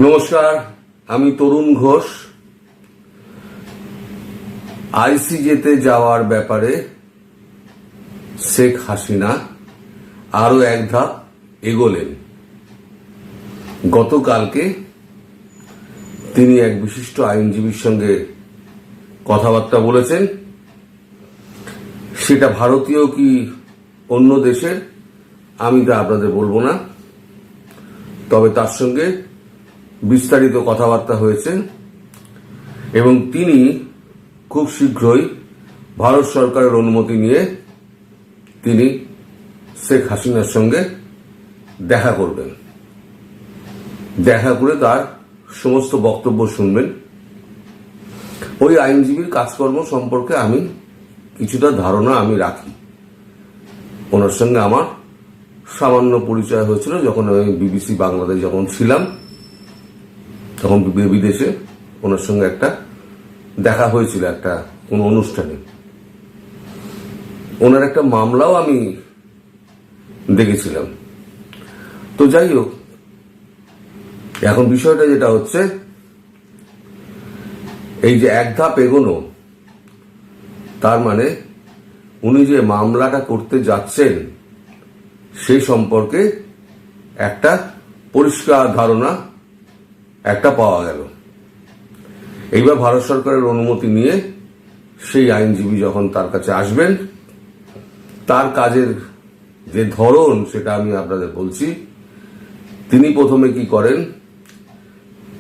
নমস্কার, আমি তরুণ ঘোষ। আইসিজেতে যাওয়ার ব্যাপারে শেখ হাসিনা আরো এক ধাপ এগোলেন। গতকালকে তিনি এক বিশিষ্ট আইনজীবীর সঙ্গে কথাবার্তা বলেছেন। সেটা ভারতীয় কি অন্য দেশের আমি তা আপনাদের বলবো না, তবে তার সঙ্গে বিস্তারিত কথাবার্তা হয়েছে এবং তিনি খুব শীঘ্রই ভারত সরকারের অনুমতি নিয়ে তিনি শেখ হাসিনার সঙ্গে দেখা করবেন। দেখা করে তার সমস্ত বক্তব্য শুনবেন। ওই আইনজীবীর কাজকর্ম সম্পর্কে আমি কিছুটা ধারণা আমি রাখি। ওনার সঙ্গে আমার সামান্য পরিচয় হয়েছিল যখন আমি বিবিসি বাংলাদেশ যখন ছিলাম, তখন বিদেশে ওনার সঙ্গে একটা দেখা হয়েছিল একটা কোন অনুষ্ঠানে। ওনার একটা মামলাও আমি দেখেছিলাম। তো যাই হোক, এখন বিষয়টা যেটা হচ্ছে, এই যে এক ধাপ এগোনো, তার মানে উনি যে মামলাটা করতে যাচ্ছেন সেই সম্পর্কে একটা পরিষ্কার ধারণা একটা পাওয়া গেল। এইবার ভারত সরকারের অনুমতি নিয়ে সেই আইনজীবী যখন তার কাছে আসবেন, তার কাজের যে ধরন সেটা আমি আপনাদের বলছি। তিনি প্রথমে কি করেন,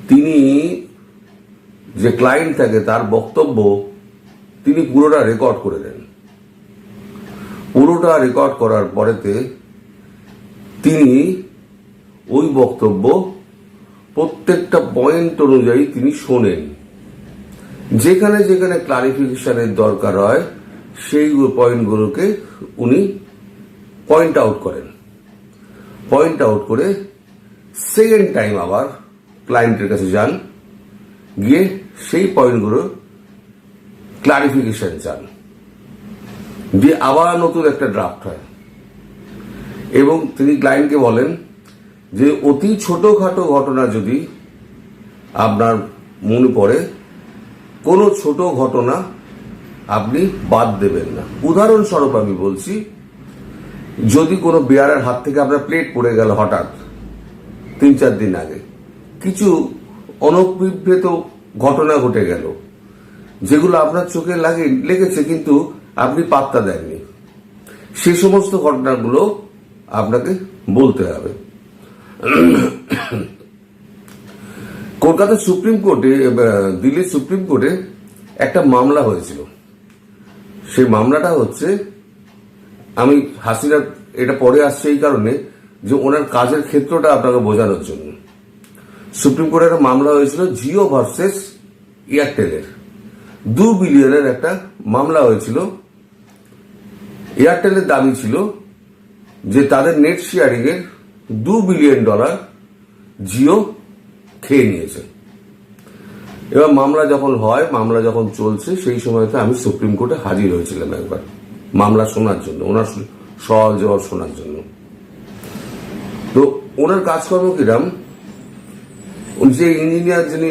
তিনি যে ক্লায়েন্ট থাকে তার বক্তব্য তিনি পুরোটা রেকর্ড করে দেন। পুরোটা রেকর্ড করার পরেতে তিনি ওই বক্তব্য প্রত্যেকটা পয়েন্ট অনুযায়ী তিনি শোনেন। যেখানে যেখানে ক্লারিফিকেশনের দরকার হয় সেই পয়েন্টগুলোকে উনি পয়েন্ট আউট করেন। পয়েন্ট আউট করে সেকেন্ড টাইম আবার ক্লায়েন্টের কাছে যান, গিয়ে সেই পয়েন্টগুলো ক্লারিফিকেশন চান, দিয়ে আবার নতুন একটা ড্রাফট হয় এবং তিনি ক্লায়েন্টকে বলেন যে অতি ছোটখাটো ঘটনা যদি আপনার মনে পড়ে, কোনো ছোট ঘটনা আপনি বাদ দেবেন না। উদাহরণস্বরূপ আমি বলছি, যদি কোনো বেয়ারের হাত থেকে আপনার প্লেট পড়ে গেল হঠাৎ 3-4 দিন আগে, কিছু অনভিপ্রেত ঘটনা ঘটে গেল যেগুলো আপনার চোখে লেগেছে কিন্তু আপনি পাত্তা দেননি, সে সমস্ত ঘটনাগুলো আপনাকে বলতে হবে। কলকাতা সুপ্রিম কোর্টে, দিল্লির সুপ্রিম কোর্টে একটা মামলা হয়েছিল। সেই মামলাটা হচ্ছে, আমি হাসিনার এটা পরে আসছে এই কারণে যে ওনার কাজের ক্ষেত্রটা আপনাকে বোঝানোর জন্য। সুপ্রিম কোর্টে একটা মামলা হয়েছিল জিও ভার্সেস এয়ারটেলের। 2 বিলিয়নের একটা মামলা হয়েছিল। এয়ারটেলের দাবি ছিল যে তাদের নেট শেয়ারিং এর $2 বিলিয়ন জিও খেয়ে নিয়েছে। এবার মামলা যখন হয়, মামলা যখন চলছে, সেই সময়তে আমি সুপ্রিম কোর্টে হাজির হয়েছিলাম একবার মামলা শোনার জন্য, ওনার সওয়াল জবাব শোনার জন্য। তো ওনার কাজকর্ম কিরাম, যে ইঞ্জিনিয়ার যিনি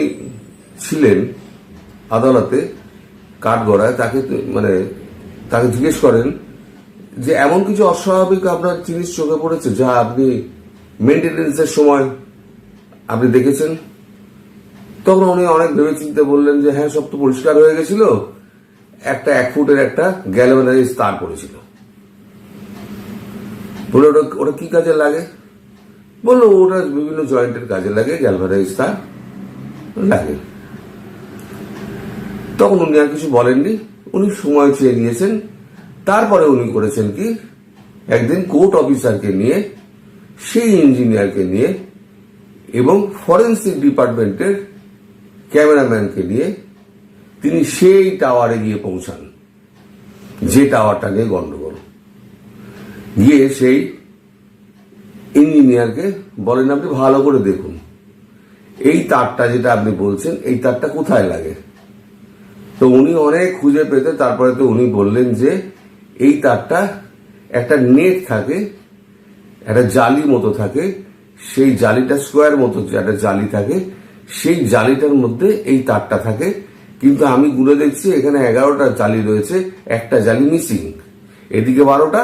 ছিলেন আদালতে কাঠগড়ায়, তাকে জিজ্ঞেস করেন যে এমন কিছু অস্বাভাবিক আপনার জিনিস চোখে পড়েছে যা আপনি মেনটেনেন্সের সময় আপনি দেখেছেন? তখন উনি অনেক ভেবে চিন্তে বললেন যে হ্যাঁ, সব তো পরিষ্কার হয়ে গেছিল, একটা 1 ফুটের একটা গ্যালভানাইজ তার পড়েছিল। বলে ওটা কি কাজে লাগে? বললো ওটা বিভিন্ন জয়েন্টের কাজে লাগে, গ্যালভানাইজ তার লাগে। তখন উনি আর কিছু বলেননি, উনি সময় চেয়ে নিয়েছেন। তারপরে উনি করেছেন কি, একদিন কোর্ট অফিসারকে নিয়ে, সেই ইঞ্জিনিয়ারকে নিয়ে এবং ফরেন্সিক ডিপার্টমেন্টের ক্যামেরাম্যানকে নিয়ে তিনি সেই টাওয়ারে গিয়ে পৌঁছান, যে টাওয়ারটা নিয়ে গন্ডগোল। গিয়ে সেই ইঞ্জিনিয়ারকে বলেন, আপনি ভালো করে দেখুন এই তারটা যেটা আপনি বলছেন, এই তারটা কোথায় লাগে। তো উনি অনেক খুঁজে পেতে তারপরে তো উনি বললেন যে এই তারটা একটা নেট থাকে, একটা জালি মতো থাকে, সেই জালিটা স্কোয়ার মতো যেটা জালি থাকে, সেই জালিটার মধ্যে এই তারটা থাকে। কিন্তু আমি গুনে দেখছি এখানে 11টা জালি রয়েছে, একটা জালি মিসিং। এদিকে 12টা,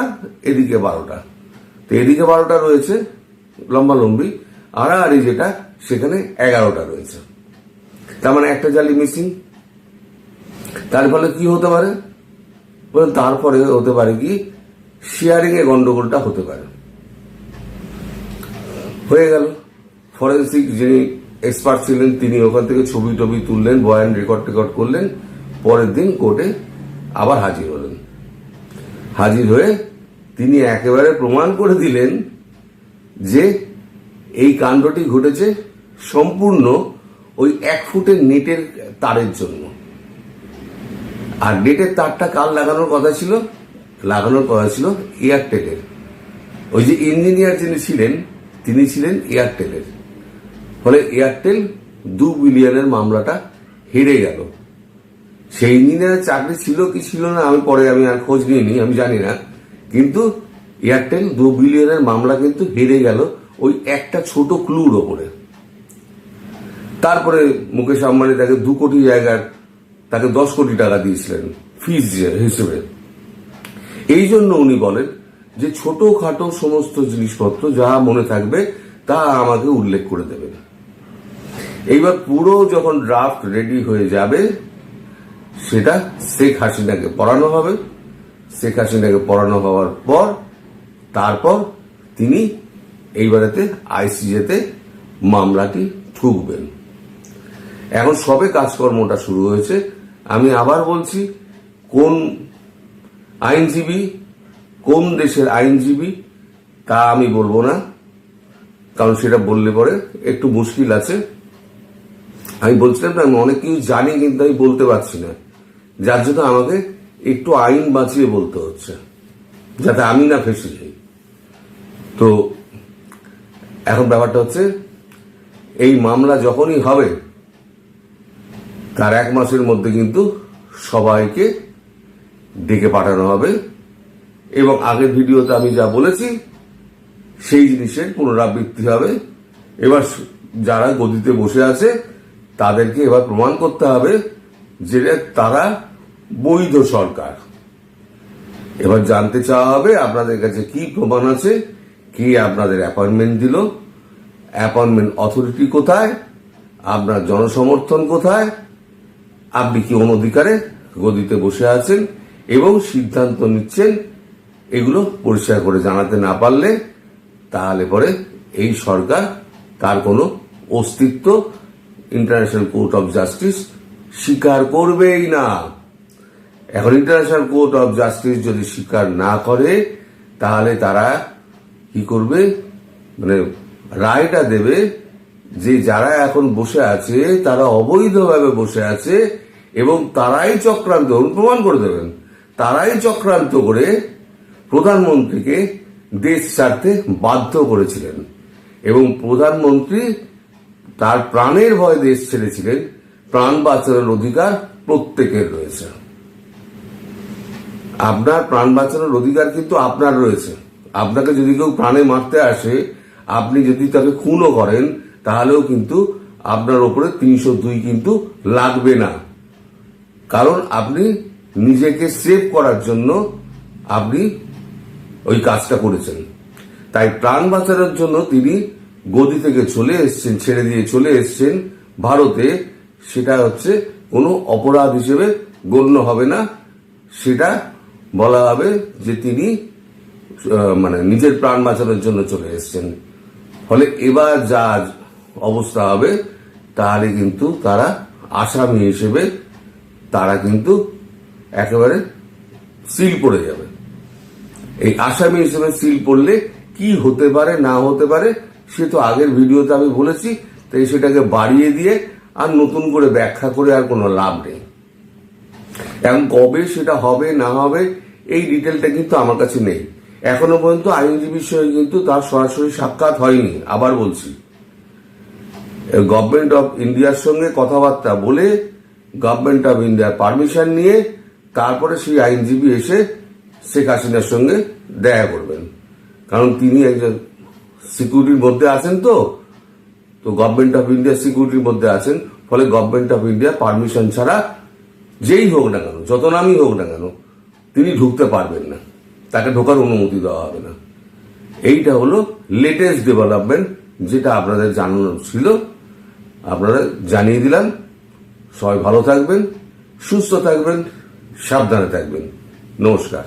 এদিকে 12টা। তো এদিকে 12টা রয়েছে লম্বালম্বি, আর এই যেটা সেখানে 11টা রয়েছে। তার মানে একটা জালি মিসিং। তার ফলে কি হতে পারে? তারপরে হতে পারে কি, শেয়ারিং এ গন্ডগোলটা হতে পারে। হয়ে গেল। ফরেন্সিক যিনি এক্সপার্ট ছিলেন তিনি ওখান থেকে ছবি টবি তুললেন, বয়ান রেকর্ড করলেন। পরের দিন কোর্টে আবার হাজির হলেন। হাজির হয়ে তিনি একেবারে প্রমাণ করে দিলেন যে এই কাণ্ডটি ঘটেছে সম্পূর্ণ ওই 1 ফুটের নেটের তারের জন্য। আর নেটের তারটা কার লাগানোর কথা ছিল? লাগানোর কথা ছিল এয়ারটেলের। ওই যে ইঞ্জিনিয়ার যিনি ছিলেন তিনি ছিলেন এয়ারটেলের। ফলে এয়ারটেল 2 বিলিয়নের মামলাটা হেরে গেল। সেই ইঞ্জিনিয়ারের চাকরি ছিল কি ছিল না আমি আর খোঁজ নিইনি, আমি জানি না। কিন্তু এয়ারটেল 2 বিলিয়নের মামলা কিন্তু হেরে গেল ওই একটা ছোট ক্লুর ওপরে। তারপরে মুকেশ আম্বানি তাকে 2 কোটি জায়গার তাকে 10 কোটি টাকা দিয়েছিলেন ফিজ হিসেবে। এই জন্য উনি বলেন যে ছোটখাটো সমস্ত জিনিসপত্র যা মনে থাকবে তা আমাকে উল্লেখ করে দেবেন। এইবার পুরো যখন ড্রাফট রেডি হয়ে যাবে সেটা শেখ হাসিনাকে পড়ানো হবে। শেখ হাসিনাকে পড়ানো হওয়ার পর তারপর তিনি এইবারেতে আইসিজেতে মামলাটি ঠুকবেন। এখন সবে কাজকর্মটা শুরু হয়েছে। আমি আবার বলছি, কোন আইনজীবী, কোন দেশের আইনজীবী তা আমি বলবো না, কারণ সেটা বললে পরে একটু মুশকিল আছে। আমি বলছিলাম না, আমি অনেক কিছু জানি কিন্তু আমি বলতে পারছি না, যার জন্য আমাকে একটু আইন বাঁচিয়ে বলতে হচ্ছে যাতে আমি না ফেঁসে যাই। তো এখন ব্যাপারটা হচ্ছে, এই মামলা যখনই হবে তার 1 মাসের মধ্যে কিন্তু সবাইকে ডেকে পাঠানো হবে এবং আগের ভিডিওতে আমি যা বলেছি সেই জিনিসের পুনরাবৃত্তি হবে। এবার যারা গদিতে বসে আছে তাদেরকে এবার প্রমাণ করতে হবে যে তারা বৈধ সরকার। এবার জানতে চাওয়া হবে আপনাদের কাছে কি প্রমাণ আছে, কে আপনাদের অ্যাপয়েন্টমেন্ট দিল, অ্যাপয়েন্টমেন্ট অথরিটি কোথায়, আপনার জনসমর্থন কোথায়, আপনি কি অনধিকারে গদিতে বসে আছেন এবং সিদ্ধান্ত নিচ্ছেন। এগুলো পরিষ্কার করে জানাতে না পারলে তাহলে পরে এই সরকার তার কোনো অস্তিত্ব ইন্টারন্যাশনাল কোর্ট অফ জাস্টিস স্বীকার করবেই না। এখন ইন্টারন্যাশনাল কোর্ট অফ জাস্টিস যদি স্বীকার না করে তাহলে তারা কি করবে, মানে রায়টা দেবে যে যারা এখন বসে আছে তারা অবৈধভাবে বসে আছে এবং তারাই চক্রান্ত, প্রমাণ করে দেবেন, তারাই চক্রান্ত করে প্রধানমন্ত্রীকে দেশ ছাড়তে বাধ্য করেছিলেন এবং প্রধানমন্ত্রী তার প্রাণের ভয় দেশ ছেড়েছিলেন। প্রাণ বাঁচানোর অধিকার প্রত্যেকের রয়েছে। আপনার প্রাণ বাঁচানোর অধিকার কিন্তু আপনার রয়েছে। আপনাকে যদি কেউ প্রাণে মারতে আসে, আপনি যদি তাকে খুনও করেন তাহলেও কিন্তু আপনার ওপরে 302 কিন্তু লাগবে না, কারণ আপনি নিজেকে সেভ করার জন্য আপনি ওই কাজটা করেছেন। তাই প্রাণ বাঁচানোর জন্য তিনি গদি থেকে চলে এসছেন, ছেড়ে দিয়ে চলে এসছেন ভারতে। সেটা হচ্ছে কোনো অপরাধ হিসেবে গণ্য হবে না, সেটা বলা হবে যে তিনি মানে নিজের প্রাণ বাঁচানোর জন্য চলে এসছেন। ফলে এবার যা অবস্থা হবে তাহলে কিন্তু তারা আসামি হিসেবে তারা কিন্তু একেবারে সিল পড়ে যাবে। এই আসামি হিসেবে সিল পড়লে কি হতে পারে না হতে পারে সে তো আগের ভিডিওতে আমি বলেছি, তাই সেটাকে বাড়িয়ে দিয়ে আর নতুন করে ব্যাখ্যা করে আর কোনো লাভ নেই। এখন কবে সেটা হবে না হবে এই ডিটেলটা কিন্তু আমার কাছে নেই। এখনো পর্যন্ত আইনজীবীর সঙ্গে কিন্তু তার সরাসরি সাক্ষাৎ হয়নি। আবার বলছি, গভর্নমেন্ট অফ ইন্ডিয়ার সঙ্গে কথাবার্তা বলে গভর্নমেন্ট অফ ইন্ডিয়ার পারমিশন নিয়ে তারপরে সেই আইনজীবী এসে শেখ হাসিনার সঙ্গে দেখা করবেন, কারণ তিনি একজন সিকিউরিটির মধ্যে আছেন, তো গভর্নমেন্ট অফ ইন্ডিয়া সিকিউরিটির মধ্যে আছেন, ফলে গভর্নমেন্ট অফ ইন্ডিয়া পারমিশন ছাড়া যেই হোক না কেন, যত নামই হোক না কেন, তিনি ঢুকতে পারবেন না, তাকে ঢোকার অনুমতি দেওয়া হবে না। এইটা হলো লেটেস্ট ডেভেলপমেন্ট, যেটা আপনাদের জানানোর ছিল, আপনারা জানিয়ে দিলাম। সবাই ভালো থাকবেন, সুস্থ থাকবেন, সাবধানে থাকবেন। নমস্কার।